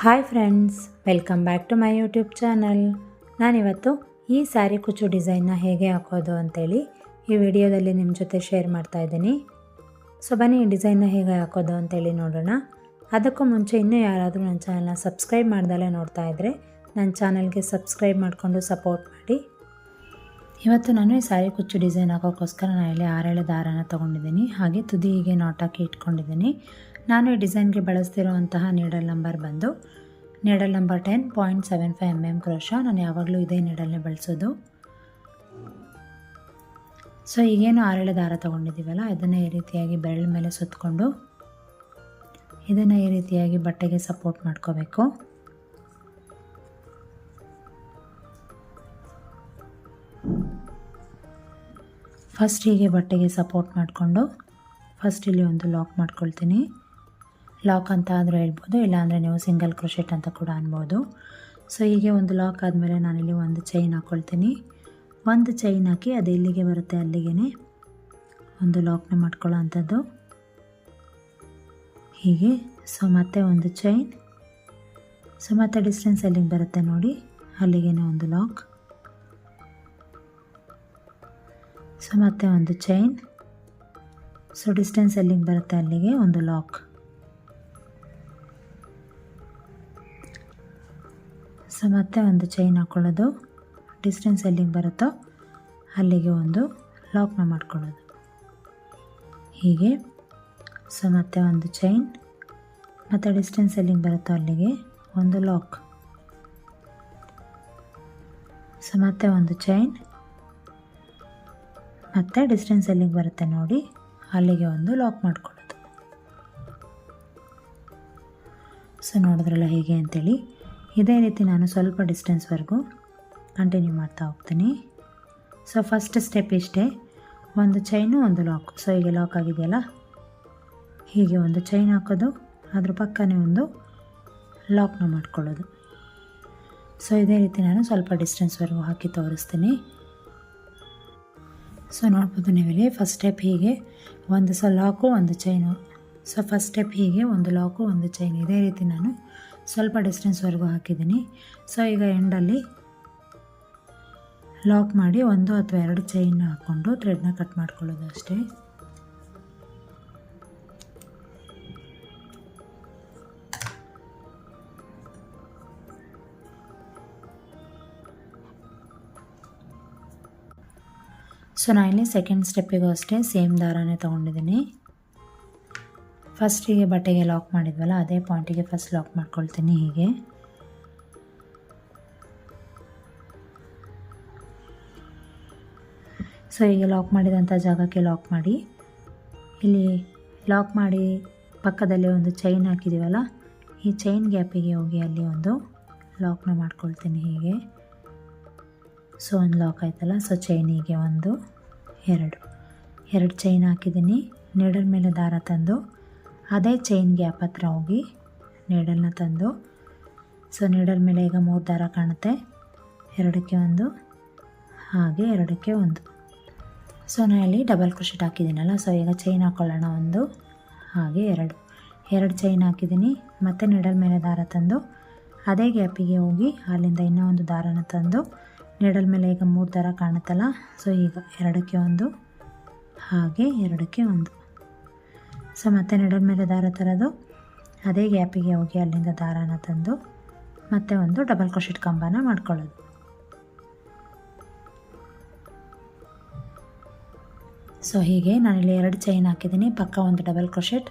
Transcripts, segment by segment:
Hi friends, welcome back to my YouTube channel. ನಾನಿವತ್ತು ಈ ಸ್ಯಾರಿ ಕುಚ್ಚು ಡಿಸೈನ್ನ ಹೇಗೆ ಹಾಕೋದು ಅಂತೇಳಿ ಈ ವಿಡಿಯೋದಲ್ಲಿ ನಿಮ್ಮ ಜೊತೆ ಶೇರ್ ಮಾಡ್ತಾ ಇದ್ದೀನಿ. ಸೊ ಬನ್ನಿ ಈ ಡಿಸೈನ್ನ ಹೇಗೆ ಹಾಕೋದು ಅಂತೇಳಿ ನೋಡೋಣ. ಅದಕ್ಕೂ ಮುಂಚೆ ಇನ್ನೂ ಯಾರಾದರೂ ನನ್ನ ಚಾನಲ್ನ ಸಬ್ಸ್ಕ್ರೈಬ್ ಮಾಡ್ದಲೇ ನೋಡ್ತಾ ಇದ್ದರೆ ನನ್ನ ಚಾನಲ್ಗೆ ಸಬ್ಸ್ಕ್ರೈಬ್ ಮಾಡಿಕೊಂಡು ಸಪೋರ್ಟ್ ಮಾಡಿ. ಇವತ್ತು ನಾನು ಈ ಸ್ಯಾರಿ ಕುಚ್ಚು ಡಿಸೈನ್ ಹಾಕೋಕ್ಕೋಸ್ಕರ ನಾನು ಇಲ್ಲಿ 6 ದಾರನ ತೊಗೊಂಡಿದ್ದೀನಿ. ಹಾಗೆ ತುದಿಗೆ ನಾಟ್ ಹಾಕಿ ಇಟ್ಕೊಂಡಿದ್ದೀನಿ. ನಾನು ಈ ಡಿಸೈನ್ಗೆ ಬಳಸ್ತಿರುವಂತಹ ನೀಡಲ್ ನಂಬರ್ ಬಂದು ನೀಡಲ್ ನಂಬರ್ 10.75 mm ಕ್ರೋಶಾ. ನಾನು ಯಾವಾಗಲೂ ಇದೇ ನೀಡಲ್ನೇ ಬಳಸೋದು. ಸೊ ಈಗೇನು 6 ದಾರ ತೊಗೊಂಡಿದ್ದೀವಲ್ಲ, ಇದನ್ನು ಈ ರೀತಿಯಾಗಿ ಬೆರಳ ಮೇಲೆ ಸುತ್ತಕೊಂಡು ಇದನ್ನು ಈ ರೀತಿಯಾಗಿ ಬಟ್ಟೆಗೆ ಸಪೋರ್ಟ್ ಮಾಡ್ಕೋಬೇಕು. ಫಸ್ಟ್ ಹೀಗೆ ಬಟ್ಟೆಗೆ ಸಪೋರ್ಟ್ ಮಾಡಿಕೊಂಡು ಫಸ್ಟ್ ಇಲ್ಲಿ ಒಂದು ಲಾಕ್ ಮಾಡ್ಕೊಳ್ತೀನಿ. ಲಾಕ್ ಅಂತ ಆದರೂ ಹೇಳ್ಬೋದು, ಇಲ್ಲಾಂದರೆ ನೀವು ಸಿಂಗಲ್ ಕ್ರೋಶೆಟ್ ಅಂತ ಕೂಡ ಅನ್ಬೋದು. ಸೊ ಹೀಗೆ ಒಂದು ಲಾಕ್ ಆದಮೇಲೆ ನಾನಿಲ್ಲಿ ಒಂದು ಚೈನ್ ಹಾಕ್ಕೊಳ್ತೀನಿ. ಒಂದು ಚೈನ್ ಹಾಕಿ ಅದು ಎಲ್ಲಿಗೆ ಬರುತ್ತೆ ಅಲ್ಲಿಗೆ ಒಂದು ಲಾಕ್ನ ಮಾಡ್ಕೊಳ್ಳೋ ಅಂಥದ್ದು ಹೀಗೆ. ಸೊ ಮತ್ತೆ ಒಂದು ಚೈನ್. ಸೊ ಮತ್ತೆ ಡಿಸ್ಟೆನ್ಸ್ ಎಲ್ಲಿಗೆ ಬರುತ್ತೆ ನೋಡಿ ಅಲ್ಲಿಗೆ ಒಂದು ಲಾಕ್. ಸೊ ಮತ್ತೆ ಒಂದು ಚೈನ್. ಸೊ ಡಿಸ್ಟೆನ್ಸ್ ಎಲ್ಲಿಗೆ ಬರುತ್ತೆ ಅಲ್ಲಿಗೆ ಒಂದು ಲಾಕ್. ಸೊ ಮತ್ತೆ ಒಂದು ಚೈನ್ ಹಾಕ್ಕೊಳ್ಳೋದು, ಡಿಸ್ಟೆನ್ಸ್ ಎಲ್ಲಿಗೆ ಬರುತ್ತೋ ಅಲ್ಲಿಗೆ ಒಂದು ಲಾಕ್ನ ಮಾಡ್ಕೊಳ್ಳೋದು ಹೀಗೆ. ಸೊ ಮತ್ತೆ ಒಂದು ಚೈನ್, ಮತ್ತು ಡಿಸ್ಟೆನ್ಸ್ ಎಲ್ಲಿಗೆ ಬರುತ್ತೋ ಅಲ್ಲಿಗೆ ಒಂದು ಲಾಕ್. ಸೊ ಮತ್ತೆ ಒಂದು ಚೈನ್, ಮತ್ತು ಡಿಸ್ಟೆನ್ಸ್ ಎಲ್ಲಿಗೆ ಬರುತ್ತೆ ನೋಡಿ ಅಲ್ಲಿಗೆ ಒಂದು ಲಾಕ್ ಮಾಡ್ಕೊಳ್ಳೋದು. ಸೊ ನೋಡಿದ್ರಲ್ಲ ಹೇಗೆ ಅಂತೇಳಿ. ಇದೇ ರೀತಿ ನಾನು ಸ್ವಲ್ಪ ಡಿಸ್ಟೆನ್ಸ್ವರೆಗೂ ಕಂಟಿನ್ಯೂ ಮಾಡ್ತಾ ಹೋಗ್ತೀನಿ. ಸೊ ಫಸ್ಟ್ ಸ್ಟೆಪ್ ಇಷ್ಟೇ, ಒಂದು ಚೈನು ಒಂದು ಲಾಕ್. ಸೊ ಈಗ ಲಾಕ್ ಆಗಿದೆಯಲ್ಲ, ಹೀಗೆ ಒಂದು ಚೈನ್ ಹಾಕೋದು, ಅದ್ರ ಪಕ್ಕನೇ ಒಂದು ಲಾಕ್ನ ಮಾಡ್ಕೊಳ್ಳೋದು. ಸೊ ಇದೇ ರೀತಿ ನಾನು ಸ್ವಲ್ಪ ಡಿಸ್ಟೆನ್ಸ್ವರೆಗೂ ಹಾಕಿ ತೋರಿಸ್ತೀನಿ. ಸೊ ನೋಡ್ಬೋದು ನೀವಿಲ್ಲಿ ಫಸ್ಟ್ ಸ್ಟೆಪ್ ಹೀಗೆ ಒಂದು ಲಾಕು ಒಂದು ಚೈನು. ಸೊ ಫಸ್ಟ್ ಸ್ಟೆಪ್ ಹೀಗೆ ಒಂದು ಲಾಕು ಒಂದು ಚೈನ್, ಇದೇ ರೀತಿ ನಾನು ಸ್ವಲ್ಪ ಡಿಸ್ಟೆನ್ಸ್ವರೆಗೂ ಹಾಕಿದ್ದೀನಿ. ಸೊ ಈಗ ಎಂಡಲ್ಲಿ ಲಾಕ್ ಮಾಡಿ 1 ಅಥವಾ 2 ಚೈನ್ ಹಾಕ್ಕೊಂಡು ಥ್ರೆಡ್ನ ಕಟ್ ಮಾಡ್ಕೊಳ್ಳೋದು ಅಷ್ಟೇ. ಸೊ ನಾನಿಲ್ಲಿ ಸೆಕೆಂಡ್ ಸ್ಟೆಪ್ಪಿಗೂ ಅಷ್ಟೇ ಸೇಮ್ ದಾರನೇ ತೊಗೊಂಡಿದ್ದೀನಿ. ಫಸ್ಟಿಗೆ ಬಟ್ಟೆಗೆ ಲಾಕ್ ಮಾಡಿದ್ವಲ್ಲ ಅದೇ ಪಾಯಿಂಟಿಗೆ ಫಸ್ಟ್ ಲಾಕ್ ಮಾಡ್ಕೊಳ್ತೀನಿ ಹೀಗೆ. ಸೊ ಈಗ ಲಾಕ್ ಮಾಡಿದಂಥ ಜಾಗಕ್ಕೆ ಲಾಕ್ ಮಾಡಿ, ಇಲ್ಲಿ ಲಾಕ್ ಮಾಡಿ ಪಕ್ಕದಲ್ಲಿ ಒಂದು ಚೈನ್ ಹಾಕಿದ್ದೀವಲ್ಲ, ಈ ಚೈನ್ ಗ್ಯಾಪಿಗೆ ಹೋಗಿ ಅಲ್ಲಿ ಒಂದು ಲಾಕ್ನ ಮಾಡ್ಕೊಳ್ತೀನಿ ಹೀಗೆ. ಸೊ ಒಂದು ಲಾಕ್ ಆಯ್ತಲ್ಲ. ಸೊ ಚೈನಿಗೆ 1 2 ಚೈನ್ ಹಾಕಿದ್ದೀನಿ. ನೀಡಲ್ ಮೇಲೆ ದಾರ ತಂದು ಅದೇ ಚೈನ್ ಗ್ಯಾಪ್ ಹತ್ರ ಹೋಗಿ ನೀಡಲ್ನ ತಂದು, ಸೊ ನೀಡಲ್ ಮೇಲೆ ಈಗ 3 ದಾರ ಕಾಣುತ್ತೆ, 2ಕ್ಕೆ 1 ಹಾಗೆ 2ಕ್ಕೆ 1. ಸೊ ನಾನು ಇಲ್ಲಿ ಡಬಲ್ ಕ್ರೋಶೆಟ್ ಹಾಕಿದ್ದೀನಲ್ಲ, ಸೊ ಈಗ ಚೈನ್ ಹಾಕ್ಕೊಳ್ಳೋಣ, 1 ಹಾಗೆ 2 ಚೈನ್ ಹಾಕಿದ್ದೀನಿ. ಮತ್ತು ನೀಡಲ್ ಮೇಲೆ ದಾರ ತಂದು ಅದೇ ಗ್ಯಾಪಿಗೆ ಹೋಗಿ ಅಲ್ಲಿಂದ ಇನ್ನೂ ಒಂದು ದಾರನ ತಂದು ನೀಡಲ್ ಮೇಲೆ ಈಗ 3 ದಾರ ಕಾಣುತ್ತಲ್ಲ, ಸೊ ಈಗ 2ಕ್ಕೆ 1 ಹಾಗೆ 2ಕ್ಕೆ 1. ಸೊ ಮತ್ತೆ ನೀಡಲ್ ಮೇಲೆ ದಾರ ತರೋದು, ಅದೇ ಗ್ಯಾಪಿಗೆ ಹೋಗಿ ಅಲ್ಲಿಂದ ದಾರನ ತಂದು ಮತ್ತೆ ಒಂದು ಡಬಲ್ ಕ್ರೋಶೆಟ್ ಕಂಬನ ಮಾಡ್ಕೊಳ್ಳೋದು. ಸೊ ಹೀಗೆ ನಾನಿಲ್ಲಿ 2 ಚೈನ್ ಹಾಕಿದ್ದೀನಿ, ಪಕ್ಕ ಒಂದು ಡಬಲ್ ಕ್ರೋಶೆಟ್,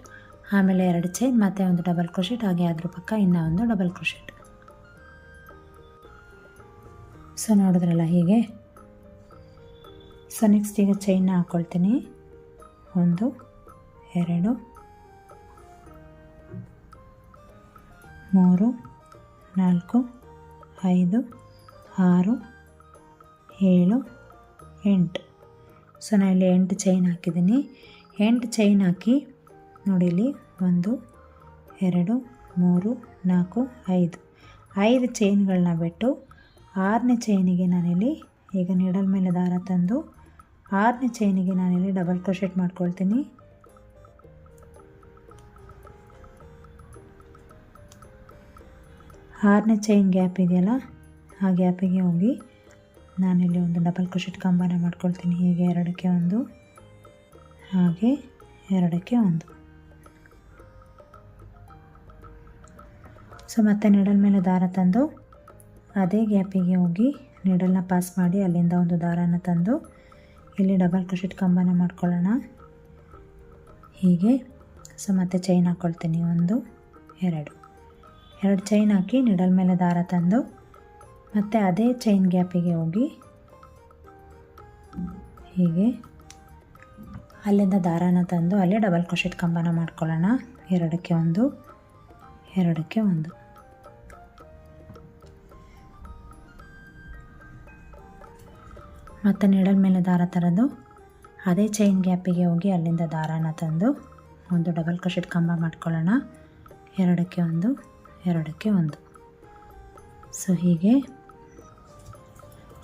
ಆಮೇಲೆ 2 ಚೈನ್, ಮತ್ತೆ ಒಂದು ಡಬಲ್ ಕ್ರೋಶೆಟ್, ಹಾಗೆ ಅದ್ರ ಪಕ್ಕ ಇನ್ನೂ ಒಂದು ಡಬಲ್ ಕ್ರೋಶೆಟ್. ಸೊ ನೋಡಿದ್ರಲ್ಲ ಹೀಗೆ. ಸೊ ನೆಕ್ಸ್ಟ್ ಈಗ ಚೈನ್ನ ಹಾಕ್ಕೊಳ್ತೀನಿ, 1 2 3 4 5 6 7 8. ಸೊ ನಾನು ಇಲ್ಲಿ 8 ಚೈನ್ ಹಾಕಿದ್ದೀನಿ. 8 ಚೈನ್ ಹಾಕಿ ನೋಡಿ ಇಲ್ಲಿ 1 2 3 4 5 ಚೈನ್ಗಳನ್ನ ಬಿಟ್ಟು 6ನೇ ಚೈನಿಗೆ ನಾನಿಲ್ಲಿ ಈಗ ನೀಡಲ್ ಮೇಲೆ ದಾರ ತಂದು 6ನೇ ಚೈನಿಗೆ ನಾನಿಲ್ಲಿ ಡಬಲ್ ಕ್ರೋಶೆಟ್ ಮಾಡ್ಕೊಳ್ತೀನಿ. 6ನೇ ಚೈನ್ ಗ್ಯಾಪ್ ಇದೆಯಲ್ಲ, ಆ ಗ್ಯಾಪಿಗೆ ಹೋಗಿ ನಾನಿಲ್ಲಿ ಒಂದು ಡಬಲ್ ಕ್ರೋಶೆಟ್ ಕಂಬನ ಮಾಡ್ಕೊಳ್ತೀನಿ. ಹೀಗೆ 2ಕ್ಕೆ 1, ಹಾಗೆ 2ಕ್ಕೆ 1. ಸೊ ಮತ್ತೆ ನೀಡಲ್ ಮೇಲೆ ದಾರ ತಂದು ಅದೇ ಗ್ಯಾಪಿಗೆ ಹೋಗಿ ನೀಡಲ್ನ ಪಾಸ್ ಮಾಡಿ ಅಲ್ಲಿಂದ ಒಂದು ದಾರನ ತಂದು ಇಲ್ಲಿ ಡಬಲ್ ಕ್ರೋಶೆಟ್ ಕಂಬನ ಮಾಡ್ಕೊಳ್ಳೋಣ. ಹೀಗೆ ಸೊ ಮತ್ತೆ ಚೈನ್ ಹಾಕ್ಕೊಳ್ತೀನಿ. 1, 2 ಚೈನ್ ಹಾಕಿ ನೀಡಲ್ ಮೇಲೆ ದಾರ ತಂದು ಮತ್ತು ಅದೇ ಚೈನ್ ಗ್ಯಾಪಿಗೆ ಹೋಗಿ ಹೀಗೆ ಅಲ್ಲಿಂದ ದಾರಾನ ತಂದು ಅಲ್ಲೇ ಡಬಲ್ ಕ್ರೋಶೆಟ್ ಕಂಬನ ಮಾಡ್ಕೊಳ್ಳೋಣ. 2ಕ್ಕೆ 1, 2ಕ್ಕೆ 1. ಮತ್ತು ನೀಡಲ್ ಮೇಲೆ ದಾರ ತರೋದು ಅದೇ ಚೈನ್ ಗ್ಯಾಪಿಗೆ ಹೋಗಿ ಅಲ್ಲಿಂದ ದಾರಾನ ತಂದು ಒಂದು ಡಬಲ್ ಕ್ರೋಶೆಟ್ ಕಂಬ ಮಾಡ್ಕೊಳ್ಳೋಣ. 2ಕ್ಕೆ 1, 2ಕ್ಕೆ 1. ಸೊ ಹೀಗೆ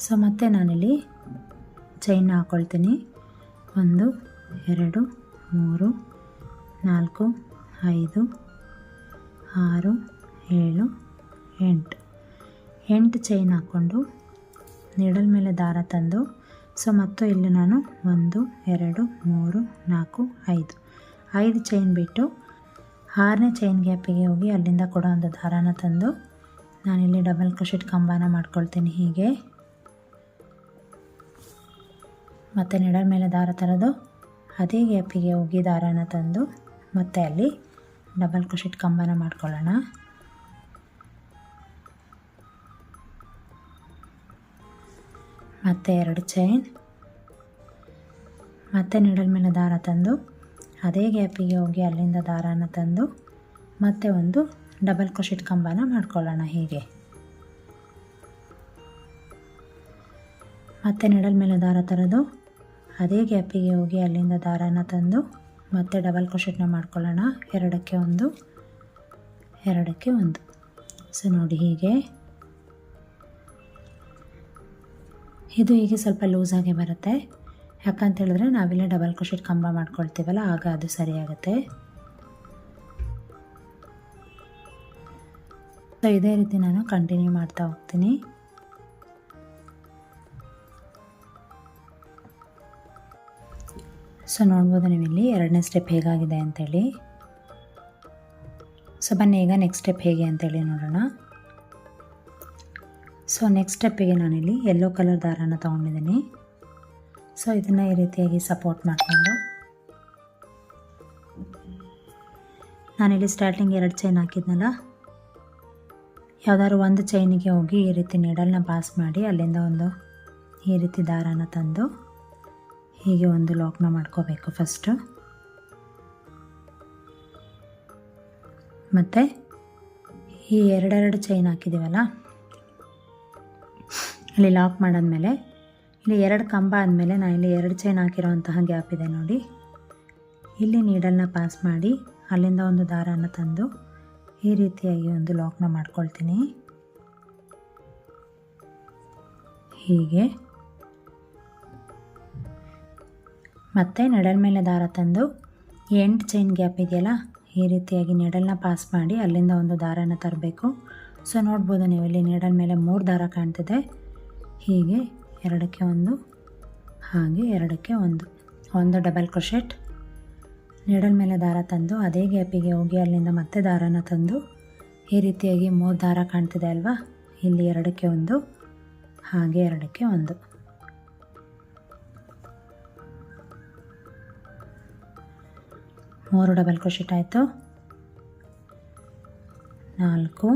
ಸೊ ಮತ್ತೆ ನಾನಿಲ್ಲಿ ಚೈನ್ನ ಹಾಕ್ಕೊಳ್ತೀನಿ. 1, 2, 3, 4, 5, 6, 7, 8 ಚೈನ್ ಹಾಕ್ಕೊಂಡು ನೀಡಲ್ ಮೇಲೆ ದಾರ ತಂದು ಸೊ ಮತ್ತು ಇಲ್ಲಿ ನಾನು 1, 2, 3, 4, 5 ಚೈನ್ ಬಿಟ್ಟು 6ನೇ ಚೈನ್ ಗ್ಯಾಪಿಗೆ ಹೋಗಿ ಅಲ್ಲಿಂದ ಕೂಡ ಒಂದು ದಾರಾನ ತಂದು ನಾನಿಲ್ಲಿ ಡಬಲ್ ಕ್ರೋಶೆಟ್ ಕಂಬನ ಮಾಡ್ಕೊಳ್ತೀನಿ. ಹೀಗೆ ಮತ್ತು ನೀಡಲ್ ಮೇಲೆ ದಾರ ತರೋದು ಅದೇ ಗ್ಯಾಪಿಗೆ ಹೋಗಿ ದಾರಾನ ತಂದು ಮತ್ತೆ ಅಲ್ಲಿ ಡಬಲ್ ಕ್ರೋಶೆಟ್ ಕಂಬನ ಮಾಡ್ಕೊಳ್ಳೋಣ. ಮತ್ತು 2 ಚೈನ್, ಮತ್ತು ನೀಡಲ್ ಮೇಲೆ ದಾರ ತಂದು ಅದೇ ಗ್ಯಾಪಿಗೆ ಹೋಗಿ ಅಲ್ಲಿಂದ ದಾರಾನ ತಂದು ಮತ್ತೆ ಒಂದು ಡಬಲ್ ಕ್ರೋಶೆಟ್ ಕಂಬನ ಮಾಡ್ಕೊಳ್ಳೋಣ. ಹೀಗೆ ಮತ್ತು ನೀಡಲ್ ಮೇಲೆ ದಾರ ತರೋದು ಅದೇ ಗ್ಯಾಪಿಗೆ ಹೋಗಿ ಅಲ್ಲಿಂದ ದಾರಾನ ತಂದು ಮತ್ತೆ ಡಬಲ್ ಕ್ರೋಶೆಟ್ನ ಮಾಡ್ಕೊಳ್ಳೋಣ. 2ಕ್ಕೆ 1, 2ಕ್ಕೆ 1. ಸೊ ನೋಡಿ ಹೀಗೆ ಇದು ಹೀಗೆ ಸ್ವಲ್ಪ ಲೂಸಾಗಿ ಬರುತ್ತೆ. ಯಾಕಂತ ಹೇಳಿದ್ರೆ ನಾವಿಲ್ಲೇ ಡಬಲ್ ಕ್ರೋಶೆಟ್ ಕಂಬ ಮಾಡ್ಕೊಳ್ತೀವಲ್ಲ, ಆಗ ಅದು ಸರಿಯಾಗುತ್ತೆ. ಸೊ ಇದೇ ರೀತಿ ನಾನು ಕಂಟಿನ್ಯೂ ಮಾಡ್ತಾ ಹೋಗ್ತೀನಿ. ಸೊ ನೋಡ್ಬೋದು ನೀವಿಲ್ಲಿ 2ನೇ ಸ್ಟೆಪ್ ಹೇಗಾಗಿದೆ ಅಂತೇಳಿ. ಸೊ ಬನ್ನಿ ಈಗ ನೆಕ್ಸ್ಟ್ ಸ್ಟೆಪ್ ಹೇಗೆ ಅಂತೇಳಿ ನೋಡೋಣ. ಸೊ ನೆಕ್ಸ್ಟ್ ಸ್ಟೆಪ್ಪಿಗೆ ನಾನಿಲ್ಲಿ ಯೆಲ್ಲೋ ಕಲರ್ ದಾರಾನ ತೊಗೊಂಡಿದ್ದೀನಿ. ಸೊ ಇದನ್ನು ಈ ರೀತಿಯಾಗಿ ಸಪೋರ್ಟ್ ಮಾಡಿಕೊಂಡು ನಾನಿಲ್ಲಿ ಸ್ಟಾರ್ಟಿಂಗ್ 2 ಚೈನ್ ಹಾಕಿದ್ನಲ್ಲ, ಯಾವುದಾದ್ರು ಒಂದು ಚೈನಿಗೆ ಹೋಗಿ ಈ ರೀತಿ ನೀಡಲ್ನ ಪಾಸ್ ಮಾಡಿ ಅಲ್ಲಿಂದ ಒಂದು ಈ ರೀತಿ ದಾರಾನ ತಂದು ಹೀಗೆ ಒಂದು ಲಾಕ್ನ ಮಾಡ್ಕೋಬೇಕು ಫಸ್ಟು. ಮತ್ತು ಈ 2 ಚೈನ್ ಹಾಕಿದ್ದೀವಲ್ಲ, ಇಲ್ಲಿ ಲಾಕ್ ಮಾಡಾದ್ಮೇಲೆ ಇಲ್ಲಿ 2 ಕಂಬ ಆದಮೇಲೆ ನಾನು ಇಲ್ಲಿ 2 ಚೈನ್ ಹಾಕಿರೋಂತಹ ಗ್ಯಾಪ್ ಇದೆ ನೋಡಿ, ಇಲ್ಲಿ ನೀಡಲ್ನ ಪಾಸ್ ಮಾಡಿ ಅಲ್ಲಿಂದ ಒಂದು ದಾರಾನ ತಂದು ಈ ರೀತಿಯಾಗಿ ಒಂದು ಲಾಕ್ನ ಮಾಡ್ಕೊಳ್ತೀನಿ. ಹೀಗೆ ಮತ್ತು ನೀಡಲ್ ಮೇಲೆ ದಾರ ತಂದು 8 ಚೈನ್ ಗ್ಯಾಪ್ ಇದೆಯಲ್ಲ, ಈ ರೀತಿಯಾಗಿ ನೀಡಲ್ನ ಪಾಸ್ ಮಾಡಿ ಅಲ್ಲಿಂದ ಒಂದು ದಾರಾನ ತರಬೇಕು. ಸೊ ನೋಡ್ಬೋದು ನೀವು ಇಲ್ಲಿ ನೀಡಲ್ ಮೇಲೆ 3 ದಾರ ಕಾಣ್ತಿದೆ. ಹೀಗೆ 2ಕ್ಕೆ 1, ಹಾಗೆ 2ಕ್ಕೆ 1 ಡಬಲ್ ಕ್ರೋಶೆಟ್, ನೀಡಲ್ ಮೇಲೆ ದಾರ ತಂದು ಅದೇ ಗ್ಯಾಪಿಗೆ ಹೋಗಿ ಅಲ್ಲಿಂದ ಮತ್ತೆ ದಾರಾನ ತಂದು ಈ ರೀತಿಯಾಗಿ 3 ದಾರ ಕಾಣ್ತಿದೆ ಅಲ್ವಾ, ಇಲ್ಲಿ 2ಕ್ಕೆ 1, ಹಾಗೆ 2ಕ್ಕೆ 1. ಮೂರು ಡಬಲ್ ಕ್ರೋಶೆಟ್ ಆಯಿತು. 4,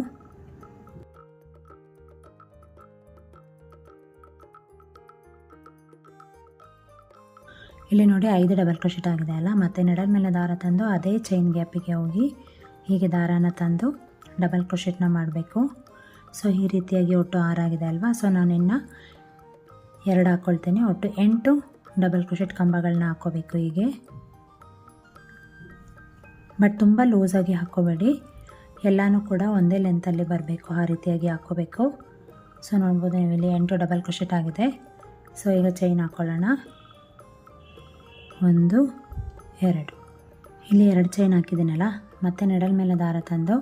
ಇಲ್ಲಿ ನೋಡಿ 5 ಡಬಲ್ ಕ್ರೋಶೆಟ್ ಆಗಿದೆ ಅಲ್ಲ. ಮತ್ತು ನೀಡಲ್ ಮೇಲೆ ದಾರ ತಂದು ಅದೇ ಚೈನ್ ಗ್ಯಾಪಿಗೆ ಹೋಗಿ ಹೀಗೆ ದಾರಾನ ತಂದು ಡಬಲ್ ಕ್ರೋಶೆಟ್ನ ಮಾಡಬೇಕು. ಸೊ ಈ ರೀತಿಯಾಗಿ ಒಟ್ಟು 6 ಆಗಿದೆ ಅಲ್ವಾ. ಸೊ ನಾನು ಇನ್ನು 2 ಹಾಕ್ಕೊಳ್ತೀನಿ. ಒಟ್ಟು 8 ಡಬಲ್ ಕ್ರೋಶೆಟ್ ಕಂಬಗಳನ್ನ ಹಾಕ್ಕೋಬೇಕು ಹೀಗೆ. ಬಟ್ ತುಂಬ ಲೂಸಾಗಿ ಹಾಕ್ಕೋಬೇಡಿ, ಎಲ್ಲನೂ ಕೂಡ ಒಂದೇ ಲೆಂತಲ್ಲಿ ಬರಬೇಕು, ಆ ರೀತಿಯಾಗಿ ಹಾಕ್ಕೋಬೇಕು. ಸೊ ನೋಡ್ಬೋದು ನೀವು ಇಲ್ಲಿ 8 ಡಬಲ್ ಕ್ರೋಶೆಟ್ ಆಗಿದೆ. ಸೊ ಈಗ ಚೈನ್ ಹಾಕ್ಕೊಳ್ಳೋಣ. 1, 2 ಇಲ್ಲಿ 2 ಚೈನ್ ಹಾಕಿದ್ದೀನಲ್ಲ, ಮತ್ತು ನೀಡಲ್ ಮೇಲೆ ದಾರ ತಂದು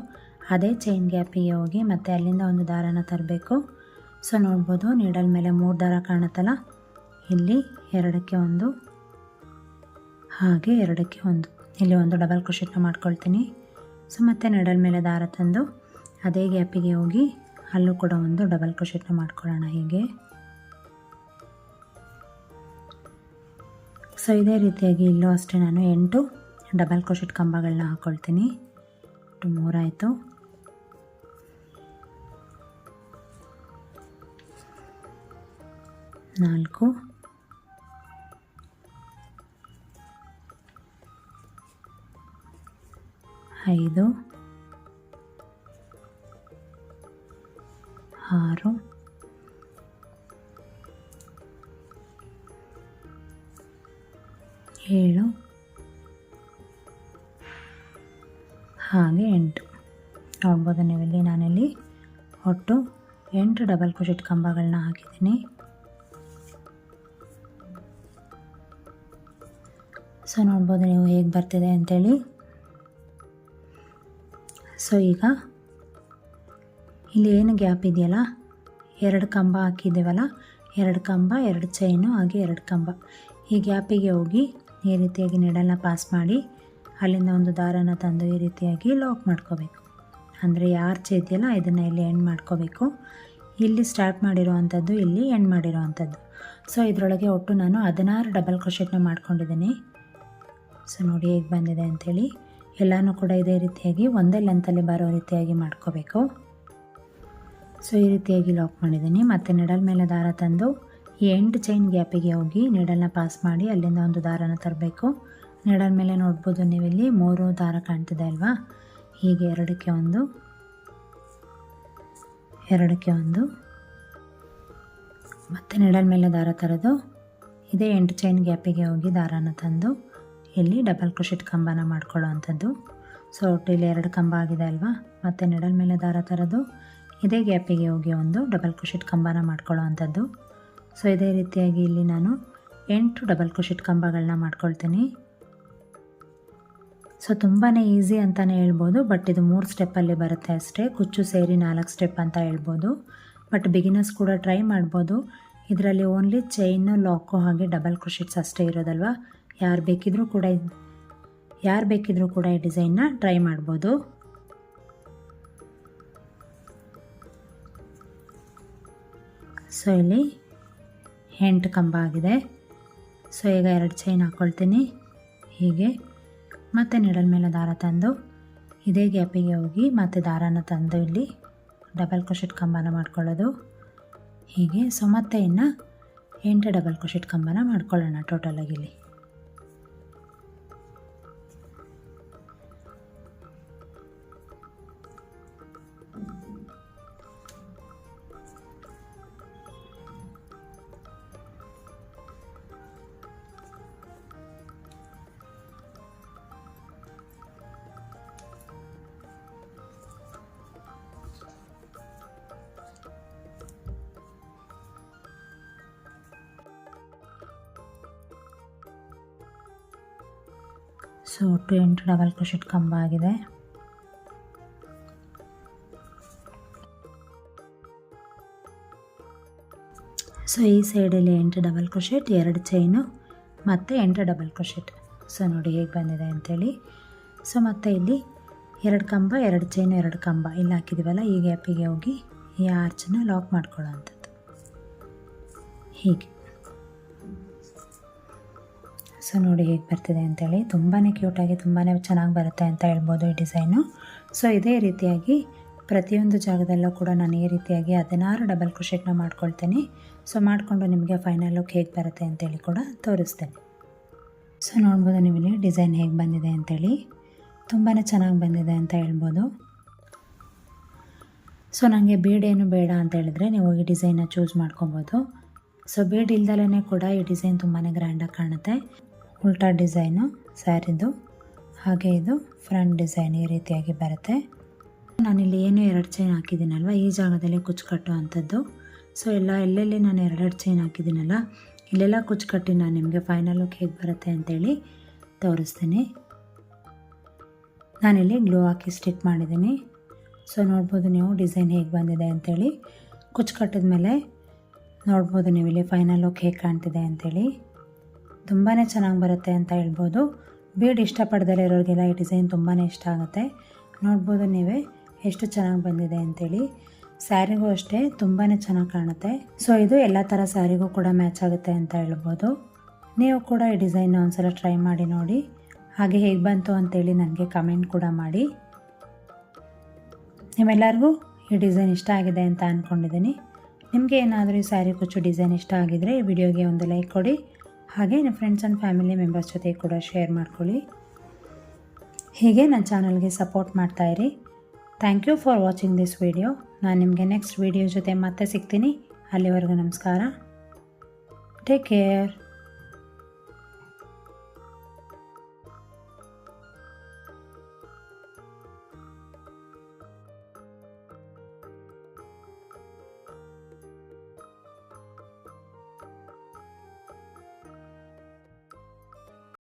ಅದೇ ಚೈನ್ ಗ್ಯಾಪಿಗೆ ಹೋಗಿ ಮತ್ತೆ ಅಲ್ಲಿಂದ ಒಂದು ದಾರನ ತರಬೇಕು. ಸೊ ನೋಡ್ಬೋದು ನೀಡಲ್ ಮೇಲೆ 3 ದಾರ ಕಾಣುತ್ತಲ್ಲ, ಇಲ್ಲಿ 2ಕ್ಕೆ 1 ಹಾಗೆ 2ಕ್ಕೆ 1 ಇಲ್ಲಿ ಒಂದು ಡಬಲ್ ಕ್ರೋಶೆಟ್ನ ಮಾಡ್ಕೊಳ್ತೀನಿ. ಸೊ ಮತ್ತೆ ನೀಡಲ್ ಮೇಲೆ ದಾರ ತಂದು ಅದೇ ಗ್ಯಾಪಿಗೆ ಹೋಗಿ ಅಲ್ಲೂ ಕೂಡ ಒಂದು ಡಬಲ್ ಕ್ರೋಶೆಟ್ನ ಮಾಡ್ಕೊಳ್ಳೋಣ ಹೀಗೆ. ಸೊ ಇದೇ ರೀತಿಯಾಗಿ ಇಲ್ಲೂ ಅಷ್ಟೇ ನಾನು 8 ಡಬಲ್ ಕ್ರೋಶೆಟ್ ಕಂಬಗಳನ್ನ ಹಾಕ್ಕೊಳ್ತೀನಿ. 3 ಆಯಿತು. 4 5 6 7 ಹಾಗೆ 8 ನೋಡ್ಬೋದು ನೀವಿಲ್ಲಿ ನಾನಿಲ್ಲಿ ಒಟ್ಟು 8 ಡಬಲ್ ಕ್ರೋಶೆಟ್ ಕಂಬಗಳನ್ನ ಹಾಕಿದ್ದೀನಿ. ಸೊ ನೋಡ್ಬೋದು ನೀವು ಹೇಗೆ ಬರ್ತಿದೆ ಅಂಥೇಳಿ. ಸೊ ಈಗ ಇಲ್ಲಿ ಏನು ಗ್ಯಾಪ್ ಇದೆಯಲ್ಲ, 2 ಕಂಬ ಹಾಕಿದ್ದೀವಲ್ಲ, 2 ಕಂಬ 2 ಚೈನು ಹಾಗೆ 2 ಕಂಬ, ಈ ಗ್ಯಾಪಿಗೆ ಹೋಗಿ ಈ ರೀತಿಯಾಗಿ ನೀಡಲ್ನ ಪಾಸ್ ಮಾಡಿ ಅಲ್ಲಿಂದ ಒಂದು ದಾರನ ತಂದು ಈ ರೀತಿಯಾಗಿ ಲಾಕ್ ಮಾಡ್ಕೋಬೇಕು. ಅಂದರೆ ಈ ಆರ್ಚ್ ಇದೆಯಲ್ಲ ಇದನ್ನು ಇಲ್ಲಿ ಎಂಡ್ ಮಾಡ್ಕೋಬೇಕು. ಇಲ್ಲಿ ಸ್ಟಾರ್ಟ್ ಮಾಡಿರೋ ಅಂಥದ್ದು, ಇಲ್ಲಿ ಎಂಡ್ ಮಾಡಿರೋ ಅಂಥದ್ದು. ಸೊ ಇದರೊಳಗೆ ಒಟ್ಟು ನಾನು 16 ಡಬಲ್ ಕ್ರೋಶೆಟ್ನ ಮಾಡ್ಕೊಂಡಿದ್ದೀನಿ. ಸೊ ನೋಡಿ ಹೇಗೆ ಬಂದಿದೆ ಅಂಥೇಳಿ. ಎಲ್ಲನೂ ಕೂಡ ಇದೇ ರೀತಿಯಾಗಿ ಒಂದೇ ಲೆಂತಲ್ಲಿ ಬರೋ ರೀತಿಯಾಗಿ ಮಾಡ್ಕೋಬೇಕು. ಸೊ ಈ ರೀತಿಯಾಗಿ ಲಾಕ್ ಮಾಡಿದ್ದೀನಿ. ಮತ್ತು ನೀಡಲ್ ಮೇಲೆ ದಾರ ತಂದು ಈ ಎಂಡ್ ಚೈನ್ ಗ್ಯಾಪಿಗೆ ಹೋಗಿ ನೀಡಲ್ನ ಪಾಸ್ ಮಾಡಿ ಅಲ್ಲಿಂದ ಒಂದು ದಾರನ ತರಬೇಕು. ನೀಡಲ್ ಮೇಲೆ ನೋಡ್ಬೋದು ನೀವಿಲ್ಲಿ 3 ದಾರ ಕಾಣ್ತಿದೆ ಅಲ್ವಾ, ಹೀಗೆ 2ಕ್ಕೆ 1 2ಕ್ಕೆ 1 ಮತ್ತು ನೀಡಲ್ ಮೇಲೆ ದಾರ ತರೋದು ಇದೇ ಎಂಡ್ ಚೈನ್ ಗ್ಯಾಪಿಗೆ ಹೋಗಿ ದಾರನ ತಂದು ಇಲ್ಲಿ ಡಬಲ್ ಕ್ರೋಶೆಟ್ ಕಂಬನ ಮಾಡ್ಕೊಳ್ಳೋ ಅಂಥದ್ದು. ಸೊ ಒಟ್ಟು ಇಲ್ಲಿ 2 ಕಂಬ ಆಗಿದೆ ಅಲ್ವಾ, ಮತ್ತು ನೀಡಲ್ ಮೇಲೆ ದಾರ ತರೋದು ಇದೇ ಗ್ಯಾಪಿಗೆ ಹೋಗಿ ಒಂದು ಡಬಲ್ ಕ್ರೋಶೆಟ್ ಕಂಬನ ಮಾಡ್ಕೊಳ್ಳೋ ಅಂಥದ್ದು. ಸೊ ಇದೇ ರೀತಿಯಾಗಿ ಇಲ್ಲಿ ನಾನು 8 ಡಬಲ್ ಕ್ರೋಶೆಟ್ ಕಂಬಗಳನ್ನ ಮಾಡ್ಕೊಳ್ತೀನಿ. ಸೊ ತುಂಬಾ ಈಸಿ ಅಂತಲೇ ಹೇಳ್ಬೋದು, ಬಟ್ ಇದು 3 ಸ್ಟೆಪ್ಪಲ್ಲಿ ಬರುತ್ತೆ ಅಷ್ಟೇ, ಕುಚ್ಚು ಸೇರಿ 4 ಸ್ಟೆಪ್ ಅಂತ ಹೇಳ್ಬೋದು. ಬಟ್ ಬಿಗಿನರ್ಸ್ ಕೂಡ ಟ್ರೈ ಮಾಡ್ಬೋದು. ಇದರಲ್ಲಿ ಓನ್ಲಿ ಚೈನು, ಲಾಕು ಹಾಗೆ ಡಬಲ್ ಕ್ರೋಶೆಟ್ಸ್ ಅಷ್ಟೇ ಇರೋದಲ್ವ. ಯಾರು ಬೇಕಿದ್ರೂ ಕೂಡ ಈ ಡಿಸೈನ್ನ ಟ್ರೈ ಮಾಡ್ಬೋದು. ಸೊ ಇಲ್ಲಿ 8 ಕಂಬ ಆಗಿದೆ. ಸೊ ಈಗ 2 ಚೈನ್ ಹಾಕ್ಕೊಳ್ತೀನಿ ಹೀಗೆ. ಮತ್ತು ನೀಡಲ್ ಮೇಲೆ ದಾರ ತಂದು ಇದೇ ಗ್ಯಾಪಿಗೆ ಹೋಗಿ ಮತ್ತು ದಾರನ ತಂದು ಇಲ್ಲಿ ಡಬಲ್ ಕ್ರೋಶೆಟ್ ಕಂಬನ ಮಾಡ್ಕೊಳ್ಳೋದು ಹೀಗೆ. ಸೊ ಮತ್ತೆ ಇನ್ನು 8 ಡಬಲ್ ಕ್ರೋಶೆಟ್ ಕಂಬನ ಮಾಡ್ಕೊಳ್ಳೋಣ ಟೋಟಲಾಗಿ ಇಲ್ಲಿ. ಸೊ ಒಟ್ಟು 8 ಡಬಲ್ ಕ್ರೋಶೆಟ್ ಕಂಬ ಆಗಿದೆ. ಸೊ ಈ ಸೈಡಲ್ಲಿ 8 ಡಬಲ್ ಕ್ರೋಶೆಟ್, 2 ಚೈನು ಮತ್ತು 8 ಡಬಲ್ ಕ್ರೋಶೆಟ್. ಸೊ ನೋಡಿ ಹೇಗೆ ಬಂದಿದೆ ಅಂಥೇಳಿ. ಸೊ ಮತ್ತು ಇಲ್ಲಿ 2 ಕಂಬ 2 ಚೈನು 2 ಕಂಬ ಇಲ್ಲಿ ಹಾಕಿದ್ದೀವಲ್ಲ, ಈ ಗ್ಯಾಪಿಗೆ ಹೋಗಿ ಈ ಆರ್ಚನ್ನ ಲಾಕ್ ಮಾಡ್ಕೊಳ್ಳೋ ಅಂಥದ್ದು ಹೀಗೆ. ಸೊ ನೋಡಿ ಹೇಗೆ ಬರ್ತಿದೆ ಅಂಥೇಳಿ. ತುಂಬಾ ಕ್ಯೂಟಾಗಿ ತುಂಬಾ ಚೆನ್ನಾಗಿ ಬರುತ್ತೆ ಅಂತ ಹೇಳ್ಬೋದು ಈ ಡಿಸೈನು. ಸೊ ಇದೇ ರೀತಿಯಾಗಿ ಪ್ರತಿಯೊಂದು ಜಾಗದಲ್ಲೂ ಕೂಡ ನಾನು ಈ ರೀತಿಯಾಗಿ 16 ಡಬಲ್ ಕ್ರೋಶೆಟ್ನ ಮಾಡ್ಕೊಳ್ತೀನಿ. ಸೊ ಮಾಡಿಕೊಂಡು ನಿಮಗೆ ಫೈನಲ್ ಲುಕ್ ಹೇಗೆ ಬರುತ್ತೆ ಅಂತೇಳಿ ಕೂಡ ತೋರಿಸ್ತೇನೆ. ಸೊ ನೋಡ್ಬೋದು ನೀವಿಲ್ಲಿ ಡಿಸೈನ್ ಹೇಗೆ ಬಂದಿದೆ ಅಂಥೇಳಿ. ತುಂಬಾ ಚೆನ್ನಾಗಿ ಬಂದಿದೆ ಅಂತ ಹೇಳ್ಬೋದು. ಸೊ ನನಗೆ ಬೀಡೇನು ಬೇಡ ಅಂತ ಹೇಳಿದ್ರೆ ನೀವು ಈ ಡಿಸೈನ್ನ ಚೂಸ್ ಮಾಡ್ಕೊಬೋದು. ಸೊ ಬೀಡ್ ಇಲ್ದಲೇ ಕೂಡ ಈ ಡಿಸೈನ್ ತುಂಬಾ ಗ್ರ್ಯಾಂಡಾಗಿ ಕಾಣುತ್ತೆ. ಉಲ್ಟಾ ಡಿಸೈನು ಸ್ಯಾರಿದು, ಹಾಗೆ ಇದು ಫ್ರಂಟ್ ಡಿಸೈನ್ ಈ ರೀತಿಯಾಗಿ ಬರುತ್ತೆ. ನಾನಿಲ್ಲಿ ಏನು 2 ಚೈನ್ ಹಾಕಿದ್ದೀನಲ್ವ, ಈ ಜಾಗದಲ್ಲಿ ಕುಚ್ಚು ಕಟ್ಟೋ ಅಂಥದ್ದು. ಸೊ ಎಲ್ಲೆಲ್ಲಿ ನಾನು 2 ಚೈನ್ ಹಾಕಿದ್ದೀನಲ್ಲ, ಇಲ್ಲೆಲ್ಲ ಕುಚ್ಚು ಕಟ್ಟಿ ನಾನು ನಿಮಗೆ ಫೈನಲ್ ಲುಕ್ ಹೇಗೆ ಬರುತ್ತೆ ಅಂತೇಳಿ ತೋರಿಸ್ತೀನಿ. ನಾನಿಲ್ಲಿ ಗ್ಲೂ ಹಾಕಿ ಸ್ಟಿಕ್ ಮಾಡಿದ್ದೀನಿ. ಸೊ ನೋಡ್ಬೋದು ನೀವು ಡಿಸೈನ್ ಹೇಗೆ ಬಂದಿದೆ ಅಂಥೇಳಿ. ಕುಚ್ಚು ಕಟ್ಟಿದ ಮೇಲೆ ನೋಡ್ಬೋದು ನೀವು ಇಲ್ಲಿ ಫೈನಲ್ ಲುಕ್ ಹೇಗೆ ಕಾಣ್ತಿದೆ ಅಂಥೇಳಿ. ತುಂಬಾ ಚೆನ್ನಾಗಿ ಬರುತ್ತೆ ಅಂತ ಹೇಳ್ಬೋದು. ಬೀಡ್ ಇಷ್ಟಪಡ್ದಲೇ ಇರೋರಿಗೆಲ್ಲ ಈ ಡಿಸೈನ್ ತುಂಬಾ ಇಷ್ಟ ಆಗುತ್ತೆ. ನೋಡ್ಬೋದು ನೀವೇ ಎಷ್ಟು ಚೆನ್ನಾಗಿ ಬಂದಿದೆ ಅಂಥೇಳಿ. ಸ್ಯಾರಿಗೂ ಅಷ್ಟೇ ತುಂಬಾ ಚೆನ್ನಾಗಿ ಕಾಣುತ್ತೆ. ಸೊ ಇದು ಎಲ್ಲ ಥರ ಸ್ಯಾರಿಗೂ ಕೂಡ ಮ್ಯಾಚ್ ಆಗುತ್ತೆ ಅಂತ ಹೇಳ್ಬೋದು. ನೀವು ಕೂಡ ಈ ಡಿಸೈನ್ನ ಒಂದ್ಸಲ ಟ್ರೈ ಮಾಡಿ ನೋಡಿ. ಹಾಗೆ ಹೇಗೆ ಬಂತು ಅಂತೇಳಿ ನನಗೆ ಕಮೆಂಟ್ ಕೂಡ ಮಾಡಿ. ನಿಮ್ಮೆಲ್ಲರಿಗೂ ಈ ಡಿಸೈನ್ ಇಷ್ಟ ಆಗಿದೆ ಅಂತ ಅಂದ್ಕೊಂಡಿದ್ದೀನಿ. ನಿಮಗೆ ಏನಾದರೂ ಈ ಸ್ಯಾರಿ ಕುಚ್ಚು ಡಿಸೈನ್ ಇಷ್ಟ ಆಗಿದರೆ ಈ ವಿಡಿಯೋಗೆ ಒಂದು ಲೈಕ್ ಕೊಡಿ. ಹಾಗೆ ನಿಮ್ಮ ಫ್ರೆಂಡ್ಸ್ ಆ್ಯಂಡ್ ಫ್ಯಾಮಿಲಿ ಮೆಂಬರ್ಸ್ ಜೊತೆ ಕೂಡ ಶೇರ್ ಮಾಡ್ಕೊಳ್ಳಿ. ಹೀಗೆ ನನ್ನ ಚಾನಲ್ಗೆ ಸಪೋರ್ಟ್ ಮಾಡ್ತಾಯಿರಿ. Thank you for watching this video. ನಾನು ನಿಮಗೆ ನೆಕ್ಸ್ಟ್ ವಿಡಿಯೋ ಜೊತೆ ಮತ್ತೆ ಸಿಗ್ತೀನಿ. ಅಲ್ಲಿವರೆಗೂ ನಮಸ್ಕಾರ. Take care.